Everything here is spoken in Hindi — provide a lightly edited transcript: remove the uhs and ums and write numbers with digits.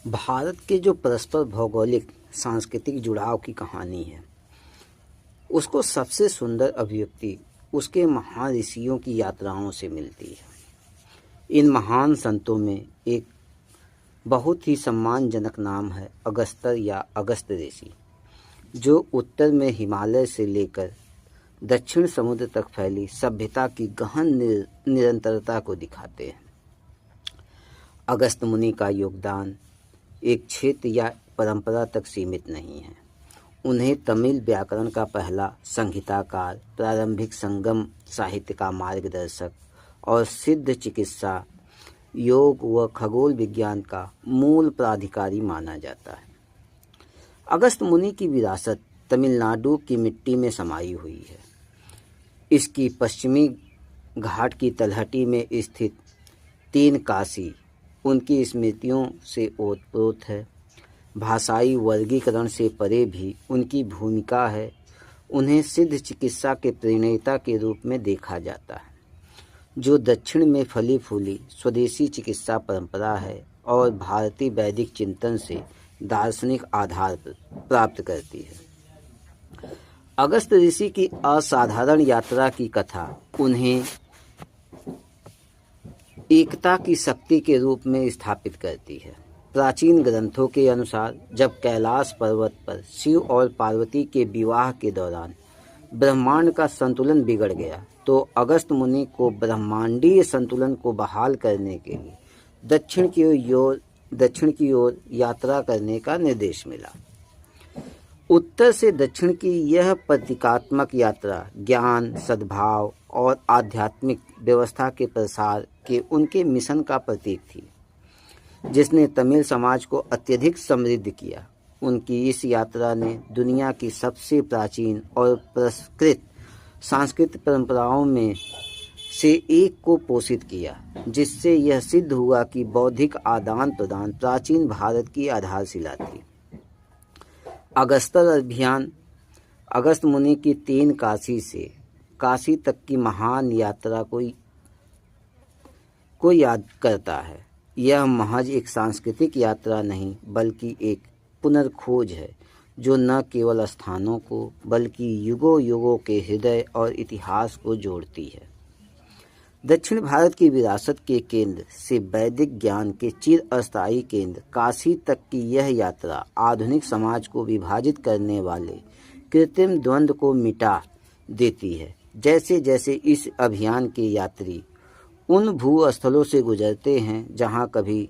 भारत के जो परस्पर भौगोलिक सांस्कृतिक जुड़ाव की कहानी है, उसको सबसे सुंदर अभिव्यक्ति उसके महान ऋषियों की यात्राओं से मिलती है। इन महान संतों में एक बहुत ही सम्मानजनक नाम है अगस्त्य या अगस्त्य ऋषि, जो उत्तर में हिमालय से लेकर दक्षिण समुद्र तक फैली सभ्यता की गहन निरंतरता को दिखाते हैं। अगस्त्य मुनि का योगदान एक क्षेत्र या परंपरा तक सीमित नहीं है। उन्हें तमिल व्याकरण का पहला संहिताकार, प्रारंभिक संगम साहित्य का मार्गदर्शक और सिद्ध चिकित्सा, योग व खगोल विज्ञान का मूल प्राधिकारी माना जाता है। अगस्त्य मुनि की विरासत तमिलनाडु की मिट्टी में समाई हुई है। इसकी पश्चिमी घाट की तलहटी में स्थित तीन काशी उनकी स्मृतियों से ओतप्रोत है। भाषाई वर्गीकरण से परे भी उनकी भूमिका है। उन्हें सिद्ध चिकित्सा के प्रणेता के रूप में देखा जाता है, जो दक्षिण में फली फूली स्वदेशी चिकित्सा परंपरा है और भारतीय वैदिक चिंतन से दार्शनिक आधार प्राप्त करती है। अगस्त्य ऋषि की असाधारण यात्रा की कथा उन्हें एकता की शक्ति के रूप में स्थापित करती है। प्राचीन ग्रंथों के अनुसार जब कैलाश पर्वत पर शिव और पार्वती के विवाह के दौरान ब्रह्मांड का संतुलन बिगड़ गया, तो अगस्त्य मुनि को ब्रह्मांडीय संतुलन को बहाल करने के लिए दक्षिण की ओर यात्रा करने का निर्देश मिला। उत्तर से दक्षिण की यह प्रतीकात्मक यात्रा ज्ञान, सद्भाव और आध्यात्मिक व्यवस्था के प्रसार के उनके मिशन का प्रतीक थी, जिसने तमिल समाज को अत्यधिक समृद्ध किया। उनकी इस यात्रा ने दुनिया की सबसे प्राचीन और पुरस्कृत सांस्कृतिक परंपराओं में से एक को पोषित किया, जिससे यह सिद्ध हुआ कि बौद्धिक आदान प्रदान प्राचीन भारत की आधारशिला थी। अगस्त्य अभियान अगस्त्य मुनि की तीन काशी से काशी तक की महान यात्रा को याद करता है। यह महज एक सांस्कृतिक यात्रा नहीं, बल्कि एक पुनर्खोज है, जो न केवल स्थानों को बल्कि युगों युगों के हृदय और इतिहास को जोड़ती है। दक्षिण भारत की विरासत के केंद्र से वैदिक ज्ञान के चिर अस्थायी केंद्र काशी तक की यह यात्रा आधुनिक समाज को विभाजित करने वाले कृत्रिम द्वंद्व को मिटा देती है। जैसे जैसे इस अभियान के यात्री उन भूस्थलों से गुजरते हैं जहां कभी